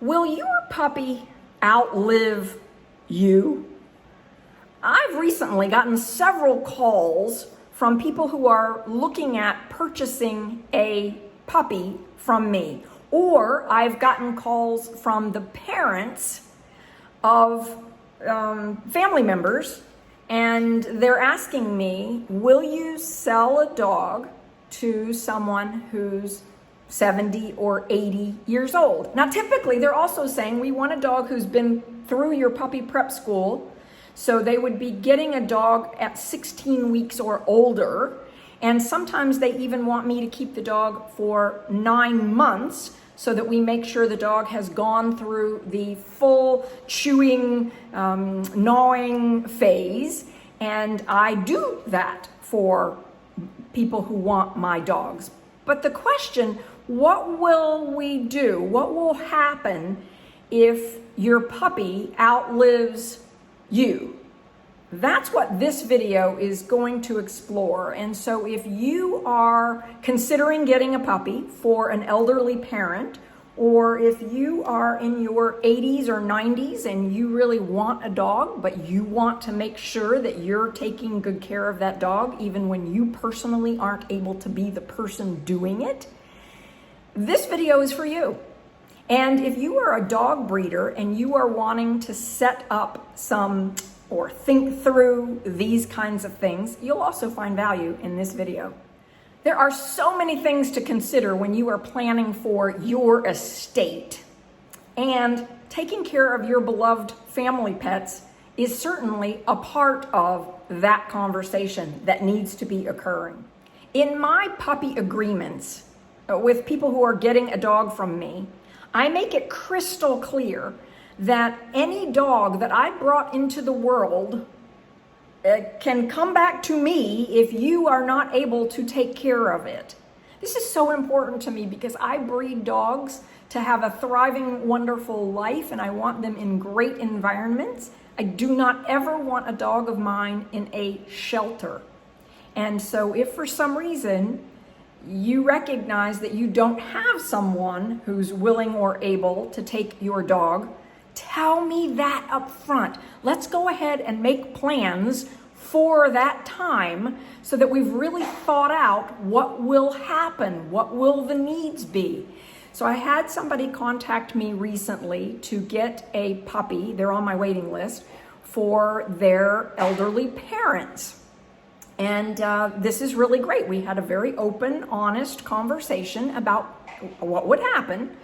Will your puppy outlive you? I've recently gotten several calls from people who are looking at purchasing a puppy from me, or I've gotten calls from the parents of family members, and they're asking me, will you sell a dog to someone who's 70 or 80 years old? Now, typically, they're also saying we want a dog who's been through your puppy prep school. So they would be getting a dog at 16 weeks or older. And sometimes they even want me to keep the dog for 9 months so that we make sure the dog has gone through the full chewing, gnawing phase. And I do that for people who want my dogs. But the question, what will we do? What will happen if your puppy outlives you? That's what this video is going to explore. And so if you are considering getting a puppy for an elderly parent, or if you are in your 80s or 90s and you really want a dog, but you want to make sure that you're taking good care of that dog, even when you personally aren't able to be the person doing it, this video is for you. And if you are a dog breeder and you are wanting to set up some or think through these kinds of things, you'll also find value in this video. There are so many things to consider when you are planning for your estate. And taking care of your beloved family pets is certainly a part of that conversation that needs to be occurring. In my puppy agreements with people who are getting a dog from me, I make it crystal clear that any dog that I brought into the world can come back to me if you are not able to take care of it. This is so important to me because I breed dogs to have a thriving, wonderful life, and I want them in great environments. I do not ever want a dog of mine in a shelter. And so if for some reason you recognize that you don't have someone who's willing or able to take your dog, tell me that up front. Let's go ahead and make plans for that time so that we've really thought out what will happen, what will the needs be. So I had somebody contact me recently to get a puppy, they're on my waiting list, for their elderly parents. And this is really great. We had a very open, honest conversation about what would happen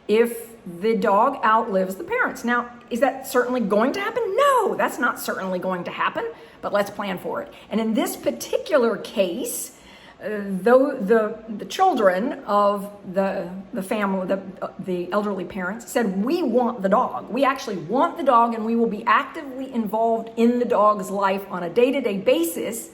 if the dog outlives the parents. Now, is that certainly going to happen? No, that's not certainly going to happen, but let's plan for it. And in this particular case, though the children of the family, the elderly parents said, we want the dog. We actually want the dog, and we will be actively involved in the dog's life on a day-to-day basis.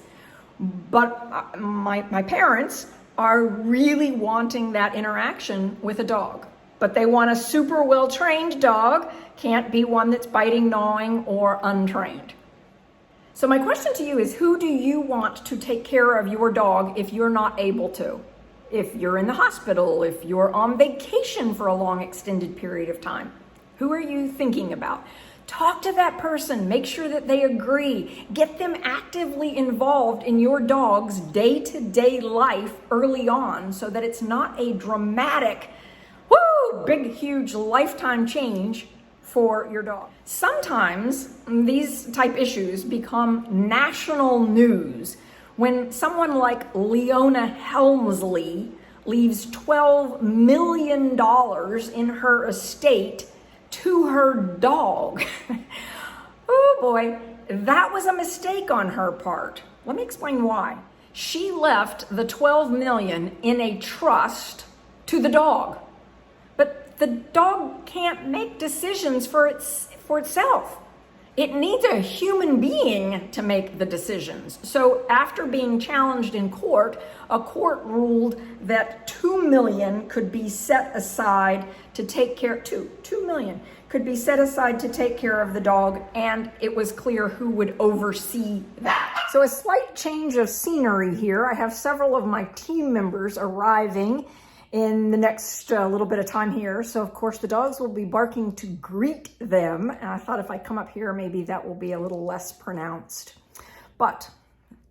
But my parents are really wanting that interaction with a dog. But they want a super well-trained dog, can't be one that's biting, gnawing, or untrained. So my question to you is, who do you want to take care of your dog if you're not able to? If you're in the hospital, if you're on vacation for a long extended period of time, who are you thinking about? Talk to that person, make sure that they agree, get them actively involved in your dog's day-to-day life early on so that it's not a dramatic, big, huge lifetime change for your dog. Sometimes these type issues become national news when someone like Leona Helmsley leaves $12 million in her estate to her dog. Oh boy, that was a mistake on her part. Let me explain why. She left the $12 million in a trust to the dog. But the dog can't make decisions for itself. It needs a human being to make the decisions. So after being challenged in court, a court ruled that $2 million could be set aside to take care, $2 million could be set aside to take care of the dog, and it was clear who would oversee that. So a slight change of scenery here. I have several of my team members arriving in the next little bit of time here. So of course the dogs will be barking to greet them. And I thought if I come up here, maybe that will be a little less pronounced. But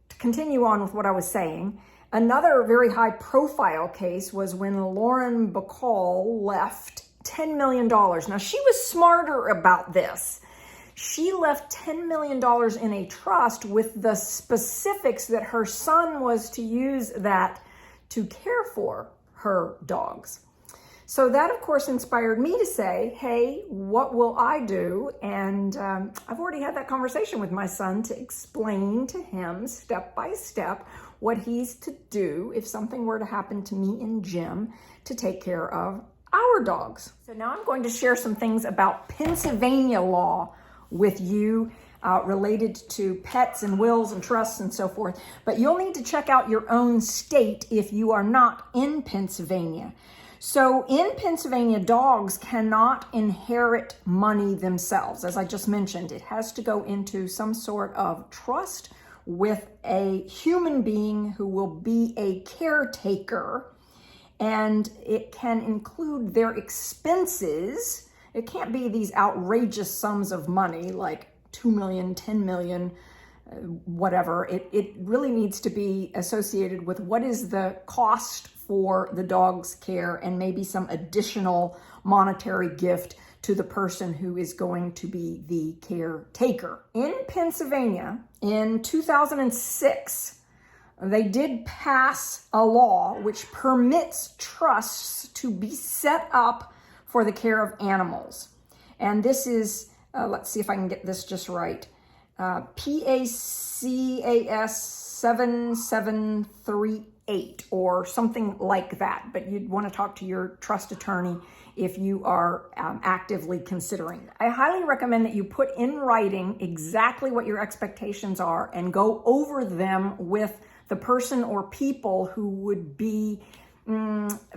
to continue on with what I was saying, another very high profile case was when Lauren Bacall left $10 million. Now she was smarter about this. She left $10 million in a trust with the specifics that her son was to use that to care for her dogs. So that, of course, inspired me to say, hey, what will I do? And I've already had that conversation with my son to explain to him step by step what he's to do if something were to happen to me and Jim to take care of our dogs. So now I'm going to share some things about Pennsylvania law with you related to pets and wills and trusts and so forth. But you'll need to check out your own state if you are not in Pennsylvania. So in Pennsylvania, dogs cannot inherit money themselves. As I just mentioned, it has to go into some sort of trust with a human being who will be a caretaker, and it can include their expenses. It can't be these outrageous sums of money like 2 million, 10 million, whatever. It really needs to be associated with what is the cost for the dog's care and maybe some additional monetary gift to the person who is going to be the caretaker. In Pennsylvania, in 2006, they did pass a law which permits trusts to be set up for the care of animals. And this is, let's see if I can get this just right, PACAS 7738 or something like that. But you'd want to talk to your trust attorney if you are actively considering. I highly recommend that you put in writing exactly what your expectations are and go over them with the person or people who would be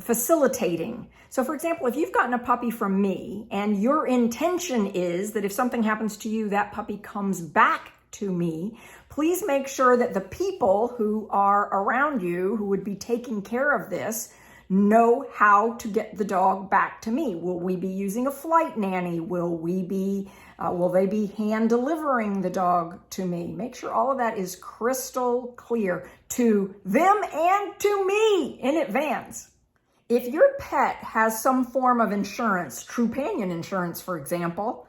facilitating. So for example, if you've gotten a puppy from me and your intention is that if something happens to you, that puppy comes back to me, please make sure that the people who are around you who would be taking care of this know how to get the dog back to me. Will we be using a flight nanny? Will they be hand delivering the dog to me? Make sure all of that is crystal clear to them and to me in advance. If your pet has some form of insurance, Trupanion insurance, for example,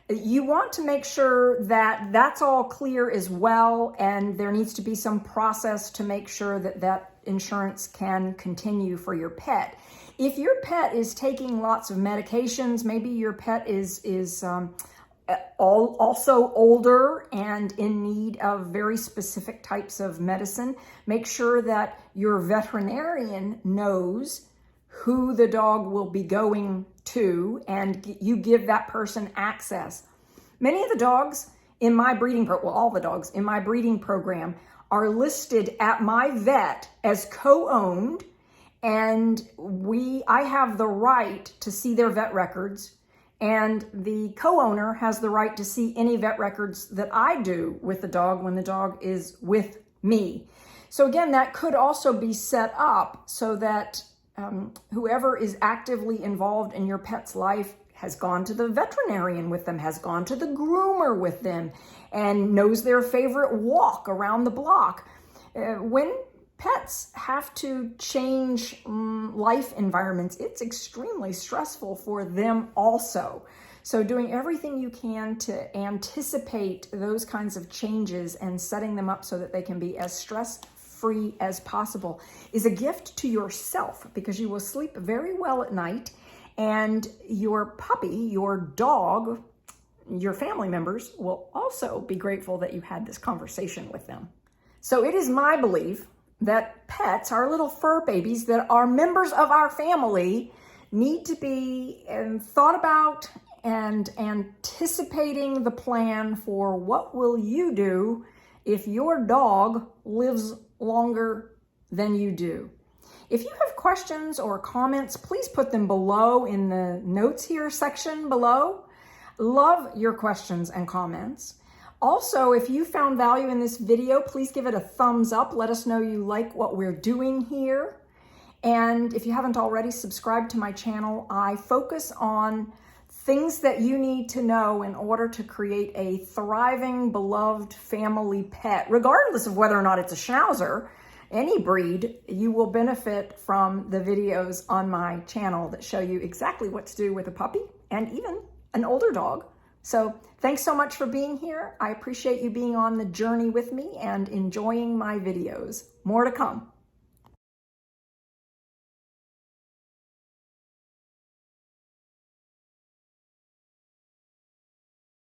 you want to make sure that that's all clear as well, and there needs to be some process to make sure that that insurance can continue for your pet. If your pet is taking lots of medications, maybe your pet is also older and in need of very specific types of medicine, make sure that your veterinarian knows who the dog will be going to and you give that person access. Many of the dogs in my all the dogs in my breeding program are listed at my vet as co-owned, and I have the right to see their vet records, and the co-owner has the right to see any vet records that I do with the dog when the dog is with me. So again, that could also be set up so that whoever is actively involved in your pet's life has gone to the veterinarian with them, has gone to the groomer with them, and knows their favorite walk around the block. When pets have to change life environments, it's extremely stressful for them also. So doing everything you can to anticipate those kinds of changes and setting them up so that they can be as stress-free as possible is a gift to yourself, because you will sleep very well at night, and your puppy, your dog, your family members will also be grateful that you had this conversation with them. So it is my belief that pets, our little fur babies that are members of our family, need to be thought about and anticipating the plan for what will you do if your dog lives longer than you do. If you have questions or comments, please put them below in the notes here section below. Love your questions and comments. Also, if you found value in this video, please give it a thumbs up. Let us know you like what we're doing here. And if you haven't already subscribed to my channel, I focus on things that you need to know in order to create a thriving, beloved family pet, regardless of whether or not it's a Schnauzer. Any breed, you will benefit from the videos on my channel that show you exactly what to do with a puppy and even an older dog. So thanks so much for being here. I appreciate you being on the journey with me and enjoying my videos. More to come.